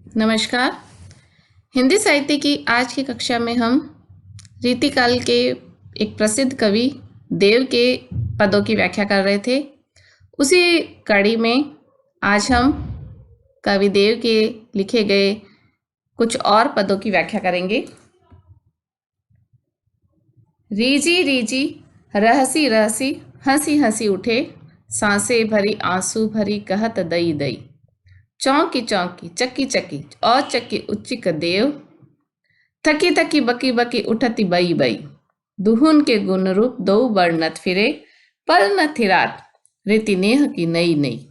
नमस्कार। हिंदी साहित्य की आज की कक्षा में हम रीतिकाल के एक प्रसिद्ध कवि देव के पदों की व्याख्या कर रहे थे। उसी कड़ी में आज हम कवि देव के लिखे गए कुछ और पदों की व्याख्या करेंगे। रीजी रीजी रहसी रहसी हंसी हंसी उठे, सांसें भरी आंसू भरी कहत दई दई। चौंकी चौंकी चक्की चक्की और चक्की उच्चिक देव, थकी थकी बकी बकी उठती बई बई। दुहुन के गुण रूप दो वर्णत फिरे, पल न थिरात रीति नेह की नई नई।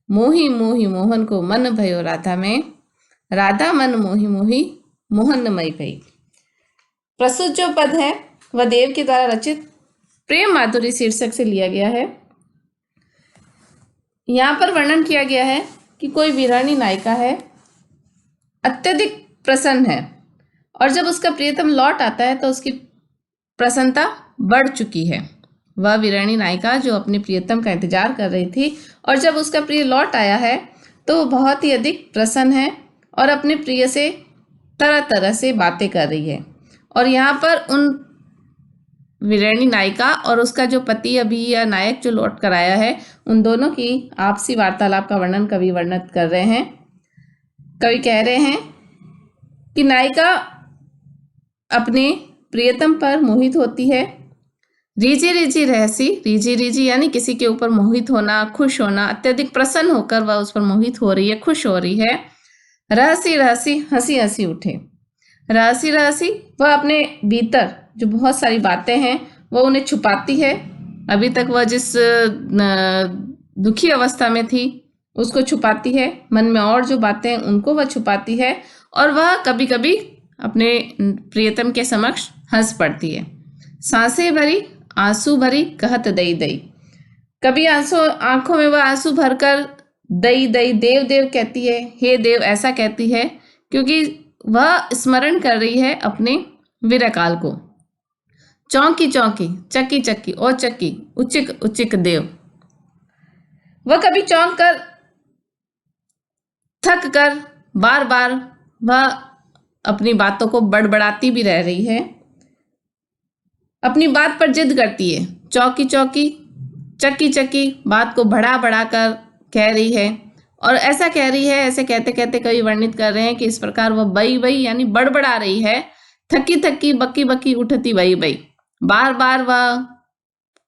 मोही मोही मोहन को मन भयो राधा में, राधा मन मोही मोही मोहनमयी भई। प्रस्तुत जो पद है वह देव के द्वारा रचित प्रेम माधुरी शीर्षक से लिया गया है। यहाँ पर वर्णन किया गया है कि कोई वीरानी नायिका है, अत्यधिक प्रसन्न है और जब उसका प्रियतम लौट आता है तो उसकी प्रसन्नता बढ़ चुकी है। वह वीरानी नायिका जो अपने प्रियतम का इंतजार कर रही थी और जब उसका प्रिय लौट आया है तो वो बहुत ही अधिक प्रसन्न है और अपने प्रिय से तरह तरह से बातें कर रही है। और यहाँ पर उन वीरानी नायिका और उसका जो पति अभी या नायक जो लौट कर आया है, उन दोनों की आपसी वार्तालाप का वर्णन कवि वर्णित कर रहे हैं। कवि कह रहे हैं कि नायिका अपने प्रियतम पर मोहित होती है। रीजी रीजी रहसी, रीजी रीजी यानी किसी के ऊपर मोहित होना, खुश होना, अत्यधिक प्रसन्न होकर वह उस पर मोहित हो रही है, खुश हो रही है। रहसी रहसी हंसी हंसी उठे, रहसी रहसी वह अपने भीतर जो बहुत सारी बातें हैं वह उन्हें छुपाती है। अभी तक वह जिस दुखी अवस्था में थी उसको छुपाती है, मन में और जो बातें उनको वह छुपाती है और वह कभी कभी अपने प्रियतम के समक्ष हंस पड़ती है। सांसें भरी आंसू भरी कहत दई दई, कभी आंखों में वह आंसू भरकर दई दई देव देव कहती है, हे देव ऐसा कहती है क्योंकि वह स्मरण कर रही है अपने विरह काल को। चौंकी चौंकी चक्की चक्की और चक्की उच्चिक उच्चिक देव, वह कभी चौंक कर थक कर बार बार वह अपनी बातों को बड़बड़ाती भी रह रही है, अपनी बात पर जिद करती है। चौकी चौकी चक्की चक्की बात को बढ़ा बढ़ा कर कह रही है और ऐसा कह रही है, ऐसे कहते कहते कवि वर्णित कर रहे हैं कि इस प्रकार वह बई बई यानी बड़बड़ा रही है। थकी थकी बकी बकी उठती बई बई, बार बार वह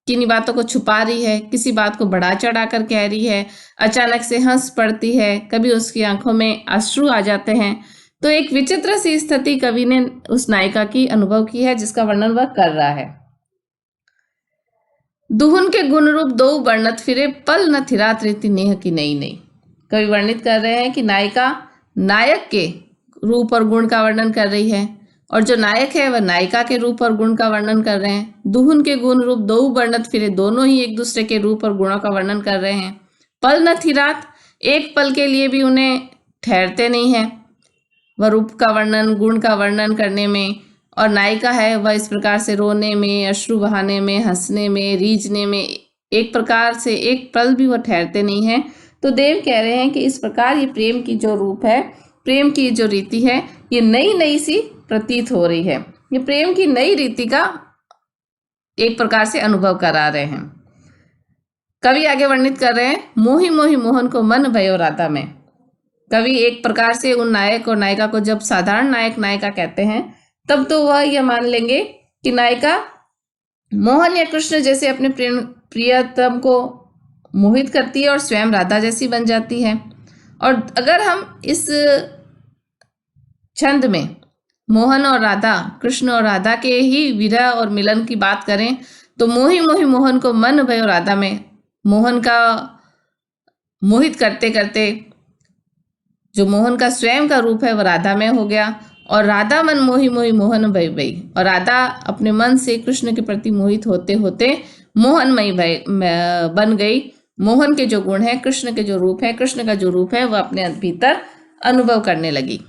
किन्हीं बातों को छुपा रही है, किसी बात को बढ़ा चढ़ा कर कह रही है, अचानक से हंस पड़ती है, कभी उसकी आंखों में अश्रु आ जाते हैं। तो एक विचित्र सी स्थिति कवि ने उस नायिका की अनुभव की है जिसका वर्णन वह कर रहा है। दुहुन के गुण रूप दो वर्णत फिरे, पल न थिरात रीति नेह की नई नई। कवि वर्णित कर रहे हैं कि नायिका नायक के रूप और गुण का वर्णन कर रही है और जो नायक है वह नायिका के रूप और गुण का वर्णन कर रहे हैं। दुहुन के गुण रूप दो वर्णत फिरे, दोनों ही एक दूसरे के रूप और गुणों का वर्णन कर रहे हैं। पल न थिरात, एक पल के लिए भी उन्हें ठहरते नहीं है वह रूप का वर्णन गुण का वर्णन करने में। और नायिका है वह इस प्रकार से रोने में, अश्रु बहाने में, हंसने में, रीझने में एक प्रकार से एक पल भी वह ठहरते नहीं है। तो देव कह रहे हैं कि इस प्रकार ये प्रेम की जो रूप है, प्रेम की जो रीति है, ये नई नई सी प्रतीत हो रही है। ये प्रेम की नई रीति का एक प्रकार से अनुभव करा रहे हैं। कवि आगे वर्णित कर रहे हैं, मोही मोही मोहन को मन भयो राधा में। कवि एक प्रकार से उन नायक और नायिका को जब साधारण नायक नायिका कहते हैं तब तो वह यह मान लेंगे कि नायिका मोहन या कृष्ण जैसे अपने प्रियतम को मोहित करती है और स्वयं राधा जैसी बन जाती है। और अगर हम इस छंद में मोहन और राधा, कृष्ण और राधा के ही विरह और मिलन की बात करें तो मोही मोही मोहन को मन भयो राधा में, मोहन का मोहित करते करते जो मोहन का स्वयं का रूप है वह राधा में हो गया और राधा मन मोही मोही मोहन भई भई, और राधा अपने मन से कृष्ण के प्रति मोहित होते होते मोहनमयी बन गई। मोहन के जो गुण है, कृष्ण के जो रूप है, कृष्ण का जो रूप है वह अपने भीतर अनुभव करने लगी।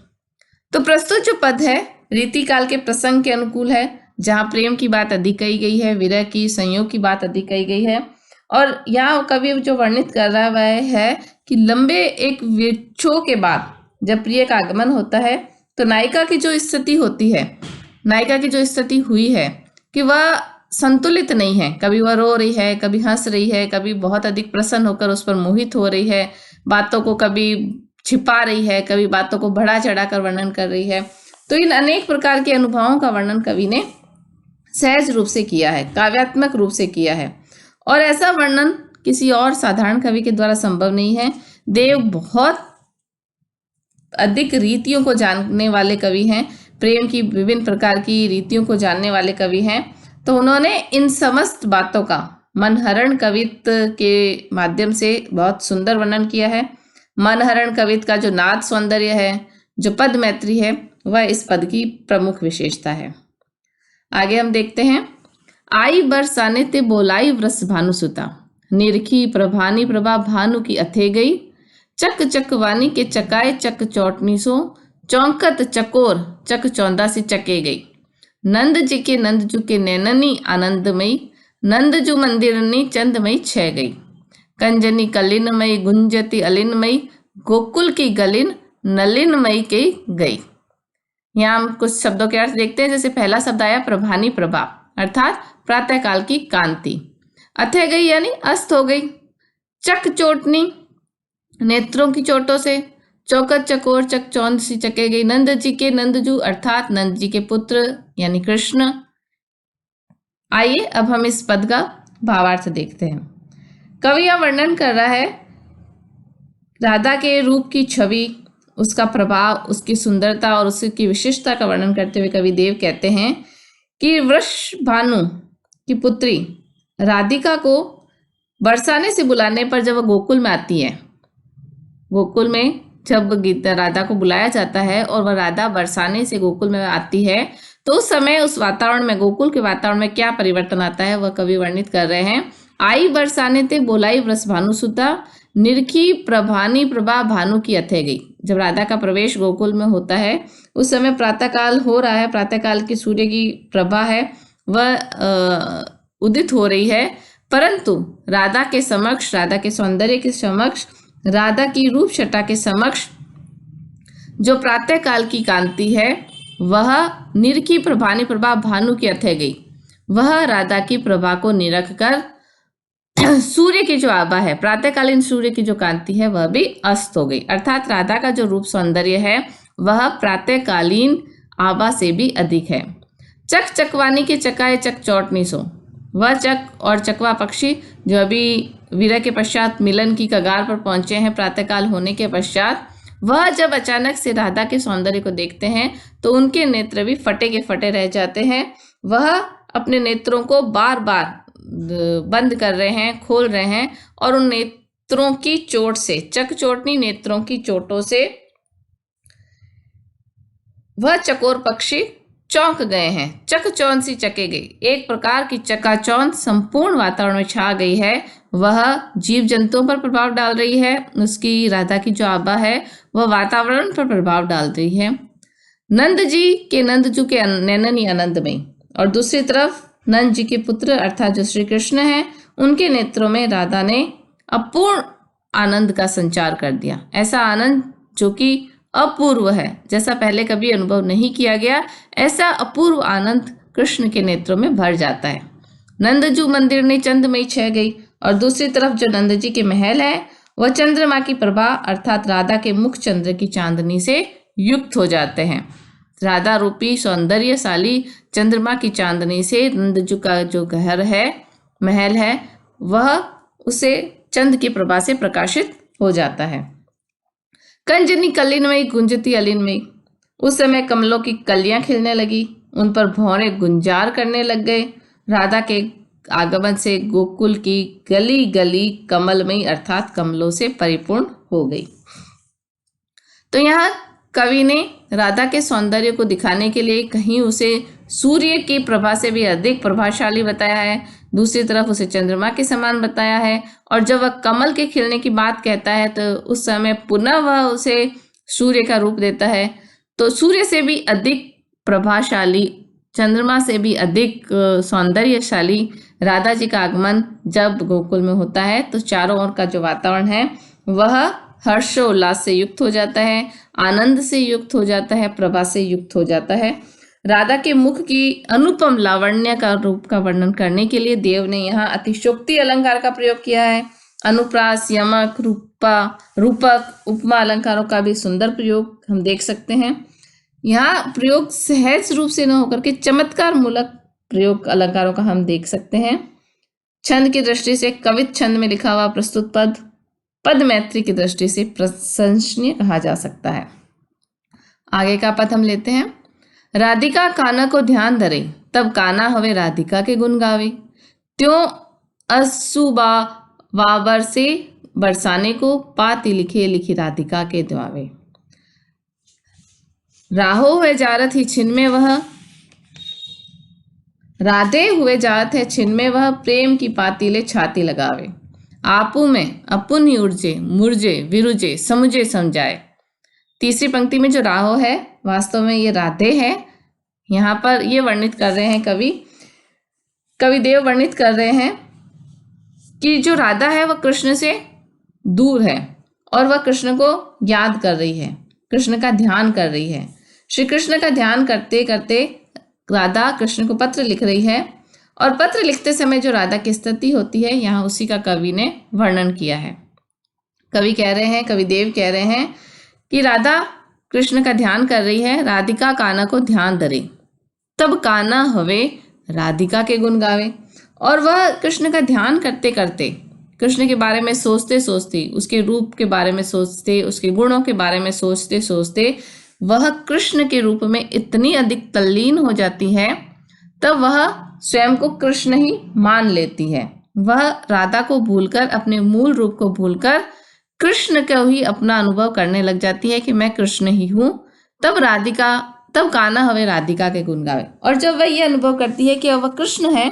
तो प्रस्तुत जो पद है रीतिकाल के प्रसंग के अनुकूल है, जहाँ प्रेम की बात अधिक कही गई है, विरह की, संयोग की बात अधिक कही गई है। और यहाँ कवि जो वर्णित कर रहा है वह है कि लंबे एक विक्षोभ के बाद जब प्रिय का आगमन होता है तो नायिका की जो स्थिति होती है, नायिका की जो स्थिति हुई है कि वह संतुलित नहीं है, कभी वह रो रही है, कभी हंस रही है, कभी बहुत अधिक प्रसन्न होकर उस पर मोहित हो रही है, बातों को कभी छिपा रही है, कभी बातों को बढ़ा चढ़ा कर वर्णन कर रही है। तो इन अनेक प्रकार के अनुभवों का वर्णन कवि ने सहज रूप से किया है, काव्यात्मक रूप से किया है, और ऐसा वर्णन किसी और साधारण कवि के द्वारा संभव नहीं है। देव बहुत अधिक रीतियों को जानने वाले कवि हैं, प्रेम की विभिन्न प्रकार की रीतियों को जानने वाले कवि हैं। तो उन्होंने इन समस्त बातों का मनहरण कवित्व के माध्यम से बहुत सुंदर वर्णन किया है। मनहरण कवित्व का जो नाद सौंदर्य है, जो पद मैत्री है, वह इस पद की प्रमुख विशेषता है। आगे हम देखते हैं। आई बरसाने ते बोलाई व्रस भानुसुता, निरखी प्रभानी प्रभा भानु की अथे गई, चक चकवानी के चकाए चक चौटनी सो, चौंकत चकोर चक चौंदा सी चके गई। नंद जी के नंदजू के नैननी आनंदमयी, नंदजू मंदिरनी चंदमयी छह गई। कंजनी कलिनमयी गुंजती अलिनमयी, गोकुल की गलिन नलिनमयी के गई। यहाँ हम कुछ शब्दों के अर्थ देखते हैं। जैसे पहला शब्द आया प्रभानी प्रभा, अर्थात प्रातःकाल की कांति। अथे गई यानी अस्त हो गई। चक चोटनी नेत्रों की चोटों से, चौकत चकोर चक चौंद सी चके गई। नंद जी के नंदजू अर्थात नंद जी के पुत्र यानी कृष्ण। आइए अब हम इस पद का भावार्थ देखते हैं। कवि यह वर्णन कर रहा है राधा के रूप की छवि, उसका प्रभाव, उसकी सुंदरता और उसकी विशिष्टता का वर्णन करते हुए कवि देव कहते हैं कि वृषभानु की पुत्री राधिका को बरसाने से बुलाने पर जब वह गोकुल में आती है, गोकुल में जब राधा को बुलाया जाता है और वह राधा बरसाने से गोकुल में आती है, तो उस समय उस वातावरण में, गोकुल के वातावरण में क्या परिवर्तन आता है वह कवि वर्णित कर रहे हैं। आई बरसाने ते बोलाई व्रस भानुसुता, निरखी प्रभानी प्रभा भानु की अथे गई। जब राधा का प्रवेश गोकुल में होता है उस समय प्रातःकाल हो रहा है, प्रातःकाल की सूर्य की प्रभा है वह उदित हो रही है, परंतु राधा के समक्ष, राधा के सौंदर्य के समक्ष, राधा की रूप छटा के समक्ष जो प्रातःकाल की कांति है वह निरखी प्रभानी प्रभा भानु की अथे गई। वह राधा की प्रभा को निरख कर सूर्य की जो आभा है, प्रातःकालीन सूर्य की जो कांति है वह भी अस्त हो गई। अर्थात राधा का जो रूप सौंदर्य है वह प्रातःकालीन आभा से भी अधिक है। चक चकवानी के चकाए चक चौटनी सो, वह चक और चकवा पक्षी जो अभी विरह के पश्चात मिलन की कगार पर पहुंचे हैं प्रातःकाल होने के पश्चात, वह जब अचानक से राधा के सौंदर्य को देखते हैं तो उनके नेत्र भी फटे के फटे रह जाते हैं। वह अपने नेत्रों को बार बार बंद कर रहे हैं, खोल रहे हैं, और उन नेत्रों की चोट से, चक चोटनी नेत्रों की चोटों से वह चकोर पक्षी चौंक गए हैं। चक चौंध सी चके गई, एक प्रकार की चकाचौंध संपूर्ण वातावरण में छा गई है। वह जीव जंतुओं पर प्रभाव डाल रही है, उसकी राधा की जो आभा है वह वातावरण पर प्रभाव डाल रही है। नंद जी के नंदजू के नैननी आनंदमयी, और दूसरी तरफ नंद जी के पुत्र अर्थात जो श्री कृष्ण हैं उनके नेत्रों में राधा ने अपूर्ण आनंद का संचार कर दिया। ऐसा आनंद जो कि अपूर्व है, जैसा पहले कभी अनुभव नहीं किया गया, ऐसा अपूर्व आनंद कृष्ण के नेत्रों में भर जाता है। नंदजू मंदिर ने चंद्रमयी छह गई, और दूसरी तरफ जो नंद जी के महल है वह चंद्रमा की प्रभा अर्थात राधा के मुख चंद्र की चांदनी से युक्त हो जाते हैं। राधा रूपी सौंदर्यशाली चंद्रमा की चांदनी से नंदजू का जो घर है, महल है, वह उसे चंद्र की प्रभा से प्रकाशित हो जाता है। कंजनी कलिनमयी गुंजती अलिनमयी, उस समय कमलों की कलियां खिलने लगी, उन पर भौरे गुंजार करने लग गए। राधा के आगमन से गोकुल की गली गली कमलमयी अर्थात कमलों से परिपूर्ण हो गई। तो यहाँ कवि ने राधा के सौंदर्य को दिखाने के लिए कहीं उसे सूर्य की प्रभा से भी अधिक प्रभावशाली बताया है, दूसरी तरफ उसे चंद्रमा के समान बताया है, और जब वह कमल के खिलने की बात कहता है तो उस समय पुनः वह उसे सूर्य का रूप देता है। तो सूर्य से भी अधिक प्रभावशाली, चंद्रमा से भी अधिक सौंदर्यशाली राधा जी का आगमन जब गोकुल में होता है तो चारों ओर का जो वातावरण है वह हर्षोल्लास से युक्त हो जाता है, आनंद से युक्त हो जाता है, प्रभा से युक्त हो जाता है। राधा के मुख की अनुपम लावण्य का रूप का वर्णन करने के लिए देव ने यहाँ अतिशोक्ति अलंकार का प्रयोग किया है। अनुप्रास, यमक, रूपक, उपमा अलंकारों का भी सुंदर प्रयोग हम देख सकते हैं। यहाँ प्रयोग सहज रूप से न होकर के चमत्कार मूलक प्रयोग अलंकारों का हम देख सकते हैं। छंद की दृष्टि से कवित छंद में लिखा हुआ प्रस्तुत पद मैत्री की दृष्टि से प्रशंसनीय कहा जा सकता है। आगे का पद हम लेते हैं। राधिका काना को ध्यान धरे, तब काना हवे राधिका के गुण गावे। त्यों असुबा वावर से बरसाने को, पाती लिखे लिखी राधिका के द्वावे। राहो हुए जारत ही छिन में वह, राधे हुए जात है छिन में वह, प्रेम की पातीले छाती लगावे। आपू में अपुन ही उर्जे, मुरजे विरुजे, समुझे समझाए। तीसरी पंक्ति में जो राहो है वास्तव में ये राधे है। यहाँ पर ये वर्णित कर रहे हैं कविदेव वर्णित कर रहे हैं कि जो राधा है वह कृष्ण से दूर है और वह कृष्ण को याद कर रही है, कृष्ण का ध्यान कर रही है। श्री कृष्ण का ध्यान करते करते राधा कृष्ण को पत्र लिख रही है और पत्र लिखते समय जो राधा की स्थिति होती है यहाँ उसी का कवि ने वर्णन किया है। कविदेव कह रहे हैं कि राधा कृष्ण का ध्यान कर रही है, राधिका काना को ध्यान धरे, तब काना हवे राधिका के गुण गावे। और वह कृष्ण का ध्यान करते करते, कृष्ण के बारे में सोचते सोचते, उसके रूप के बारे में सोचते, उसके गुणों के बारे में सोचते सोचते वह कृष्ण के रूप में इतनी अधिक तल्लीन हो जाती है, तब वह स्वयं को कृष्ण ही मान लेती है। वह राधा को भूलकर, अपने मूल रूप को भूलकर कृष्ण को ही अपना अनुभव करने लग जाती है कि मैं कृष्ण ही हूँ। तब काना हवे राधिका के गुण गावे। और जब वह ये अनुभव करती है कि वह कृष्ण है,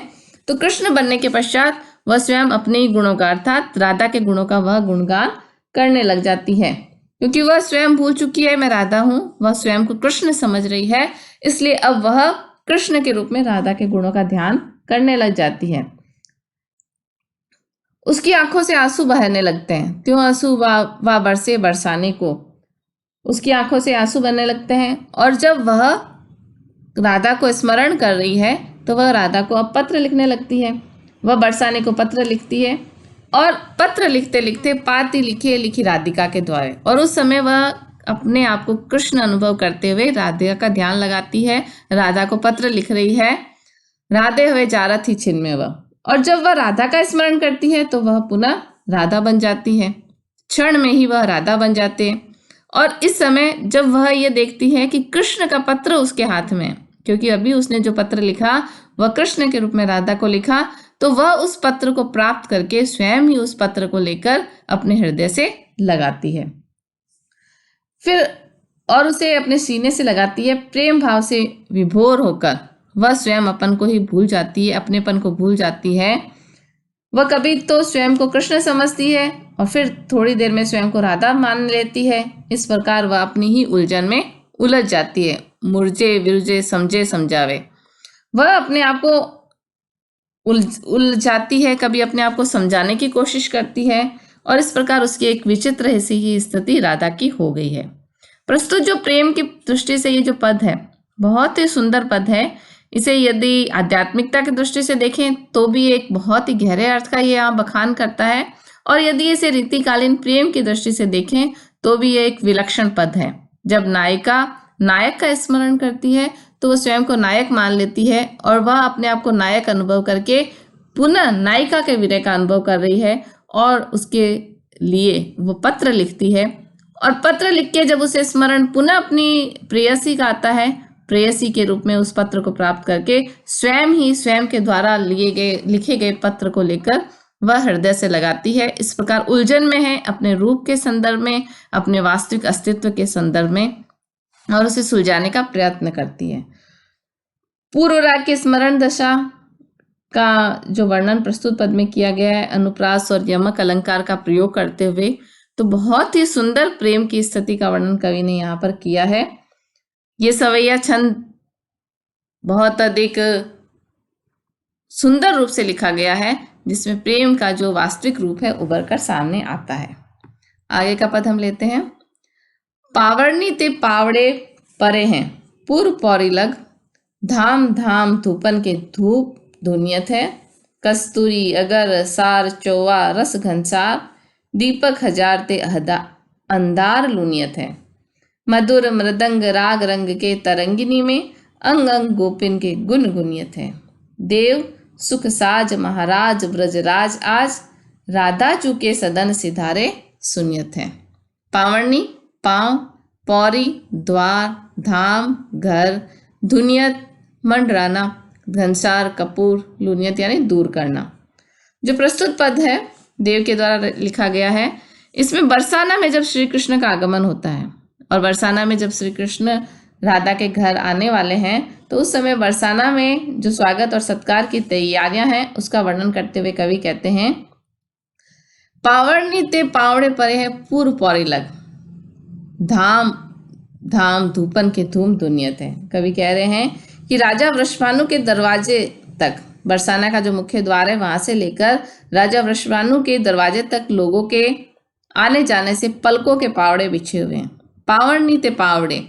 तो कृष्ण बनने के पश्चात वह स्वयं अपने ही गुणों का अर्थात राधा के गुणों का वह गुणगान करने लग जाती है, क्योंकि वह स्वयं भूल चुकी है मैं राधा हूँ, वह स्वयं को कृष्ण समझ रही है, इसलिए अब वह कृष्ण के रूप में राधा के गुणों का ध्यान करने लग जाती है। उसकी आंखों से आंसू बहने लगते हैं। त्यों आंसू वा बरसे बरसाने को, उसकी आंखों से आंसू बहने लगते हैं। और जब वह राधा को स्मरण कर रही है तो वह राधा को अब पत्र लिखने लगती है। वह बरसाने को पत्र लिखती है और पत्र लिखते लिखते पाती लिखे लिखी राधिका के द्वारे। और उस समय वह अपने आप को कृष्ण अनुभव करते हुए राधिका का ध्यान लगाती है, राधा को पत्र लिख रही है। राधे हुए जारत ही छिन में वह। और जब वह राधा का स्मरण करती है तो वह पुनः राधा बन जाती है, क्षण में ही वह राधा बन जाते हैं। और इस समय जब वह ये देखती है कि कृष्ण का पत्र उसके हाथ में, क्योंकि अभी उसने जो पत्र लिखा वह कृष्ण के रूप में राधा को लिखा, तो वह उस पत्र को प्राप्त करके स्वयं ही उस पत्र को लेकर अपने हृदय से लगाती है, फिर और उसे अपने सीने से लगाती है। प्रेम भाव से विभोर होकर वह स्वयं अपन को ही भूल जाती है, अपनेपन को भूल जाती है। वह कभी तो स्वयं को कृष्ण समझती है और फिर थोड़ी देर में स्वयं को राधा मान लेती है। इस प्रकार वह अपनी ही उलझन में उलझ जाती है। मुरझे विरुझे समझे समझावे, वह अपने आप को उलझाती है, कभी अपने आप को समझाने की कोशिश करती है और इस प्रकार उसकी एक विचित्र ऐसी ही स्थिति राधा की हो गई है। प्रस्तुत जो प्रेम की दृष्टि से ये जो पद है बहुत ही सुंदर पद है। इसे यदि आध्यात्मिकता की दृष्टि से देखें तो भी एक बहुत ही गहरे अर्थ का ये यहाँ बखान करता है, और यदि इसे रीतिकालीन प्रेम की दृष्टि से देखें तो भी ये एक विलक्षण पद है। जब नायिका नायक का स्मरण करती है तो वह स्वयं को नायक मान लेती है और वह अपने आप को नायक अनुभव करके पुनः नायिका के विरह का अनुभव कर रही है और उसके लिए वो पत्र लिखती है। और पत्र लिख के जब उसे स्मरण पुनः अपनी प्रेयसी का आता है, प्रेयसी के रूप में उस पत्र को प्राप्त करके स्वयं के द्वारा लिखे गए पत्र को लेकर वह हृदय से लगाती है। इस प्रकार उलझन में है अपने रूप के संदर्भ में, अपने वास्तविक अस्तित्व के संदर्भ में, और उसे सुलझाने का प्रयत्न करती है। पूर्व राग की स्मरण दशा का जो वर्णन प्रस्तुत पद में किया गया है अनुप्रास और यमक अलंकार का प्रयोग करते हुए, तो बहुत ही सुंदर प्रेम की स्थिति का वर्णन कवि ने यहाँ पर किया है। ये सवैया छंद बहुत अधिक सुंदर रूप से लिखा गया है जिसमें प्रेम का जो वास्तविक रूप है उभर कर सामने आता है। आगे का पद हम लेते हैं। पावरनी ते पावड़े परे हैं, पूर्व पौरी लग, धाम धाम धूपन के धूप धुनियत है। कस्तूरी अगर सार चौवा रस घनसार, दीपक हजार ते अंधार लुनियत है। मधुर मृदंग राग रंग के तरंगिनी में, अंग अंग गोपिन के गुन गुनियत है। देव सुख साज महाराज ब्रजराज आज, राधा चूके सदन सिधारे सुनियत है। पावनी पांव, पौरी द्वार, धाम घर, धुनियत मंडराना, घनसार कपूर, लुनियत यानी दूर करना। जो प्रस्तुत पद है देव के द्वारा लिखा गया है, इसमें बरसाना में जब श्री कृष्ण का आगमन होता है और बरसाना में जब श्री कृष्ण राधा के घर आने वाले हैं तो उस समय बरसाना में जो स्वागत और सत्कार की तैयारियां हैं उसका वर्णन करते हुए कवि कहते हैं, पावरनी ते पावड़े परे है पूर्व पौरी लग, धाम धाम धूपन के धूम दुनियत है। कवि कह रहे हैं कि राजा वृषभानु के दरवाजे तक, बरसाना का जो मुख्य द्वार है वहां से लेकर राजा वृषभानु के दरवाजे तक लोगों के आने जाने से पलकों के पावड़े बिछे हुए हैं। पावरनी ते पावड़े,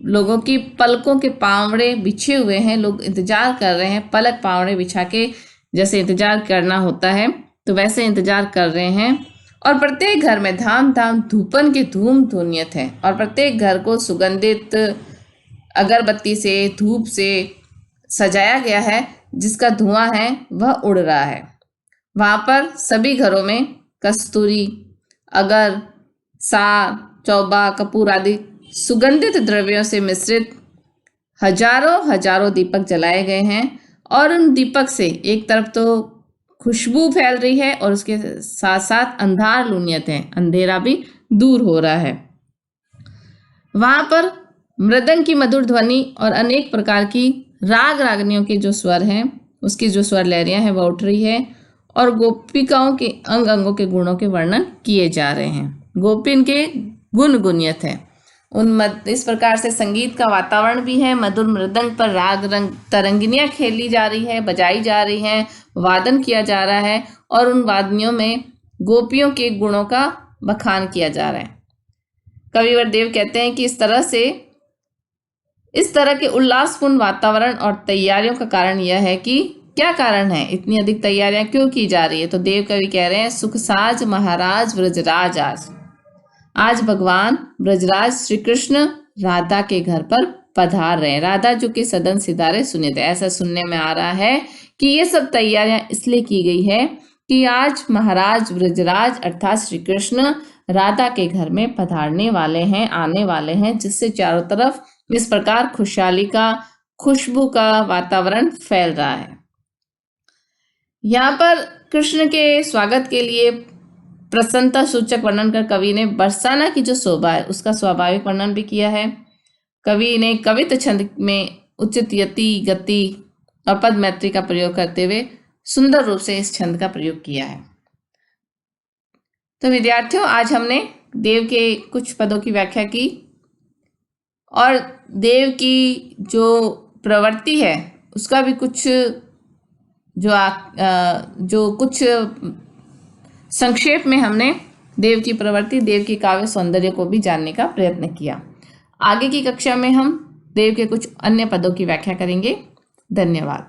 लोगों की पलकों के पावड़े बिछे हुए हैं, लोग इंतजार कर रहे हैं। पलक पावड़े बिछा के जैसे इंतजार करना होता है तो वैसे इंतजार कर रहे हैं। और प्रत्येक घर में धाम धाम धूपन की धूम धुनियत है, और प्रत्येक घर को सुगंधित अगरबत्ती से धूप से सजाया गया है, जिसका धुआं है वह उड़ रहा है। वहां पर सभी घरों में कस्तूरी अगर सार चौबा कपूर आदि सुगंधित द्रव्यों से मिश्रित हजारों हजारों दीपक जलाए गए हैं, और उन दीपक से एक तरफ तो खुशबू फैल रही है और उसके साथ साथ अंधार लुनियत है, अंधेरा भी दूर हो रहा है। वहां पर मृदंग की मधुर ध्वनि और अनेक प्रकार की राग रागनियों के जो स्वर हैं, उसकी जो स्वर लहरियां हैं वह उठ रही है, और गोपिकाओं के अंग अंगों के गुणों के वर्णन किए जा रहे हैं। गोपिन के गुण गुनियत है। इस प्रकार से संगीत का वातावरण भी है। मधुर मृदंग पर राग रंग तरंगिनियां खेली जा रही है, बजाई जा रही हैं, वादन किया जा रहा है, और उन वादनियों में गोपियों के गुणों का बखान किया जा रहा है। कविवर देव कहते हैं कि इस तरह के उल्लासपूर्ण वातावरण और तैयारियों का कारण यह है कि क्या कारण है, इतनी अधिक तैयारियां क्यों की जा रही है। तो देव कवि कह रहे हैं, सुख साज महाराज ब्रजराज आज भगवान ब्रजराज श्री कृष्ण राधा के घर पर पधार रहे हैं। राधा जो कि सदन सिधारे सुने थे, ऐसा सुनने में आ रहा है कि ये सब तैयारियां इसलिए की गई है कि आज महाराज ब्रजराज अर्थात श्री कृष्ण राधा के घर में पधारने वाले हैं, आने वाले हैं, जिससे चारों तरफ इस प्रकार खुशहाली का, खुशबू का वातावरण फैल रहा है। यहाँ पर कृष्ण के स्वागत के लिए प्रसन्नता सूचक वर्णन कर कवि ने बरसाना की जो शोभा है उसका स्वाभाविक वर्णन भी किया है। कवि ने कवित्व छंद में उचित यति गति और पद मैत्री का प्रयोग करते हुए सुंदर रूप से इस छंद का प्रयोग किया है। तो विद्यार्थियों, आज हमने देव के कुछ पदों की व्याख्या की और देव की जो प्रवृत्ति है उसका भी कुछ जो कुछ संक्षेप में हमने देव की प्रवृत्ति, देव की काव्य सौंदर्य को भी जानने का प्रयत्न किया। आगे की कक्षा में हम देव के कुछ अन्य पदों की व्याख्या करेंगे। धन्यवाद।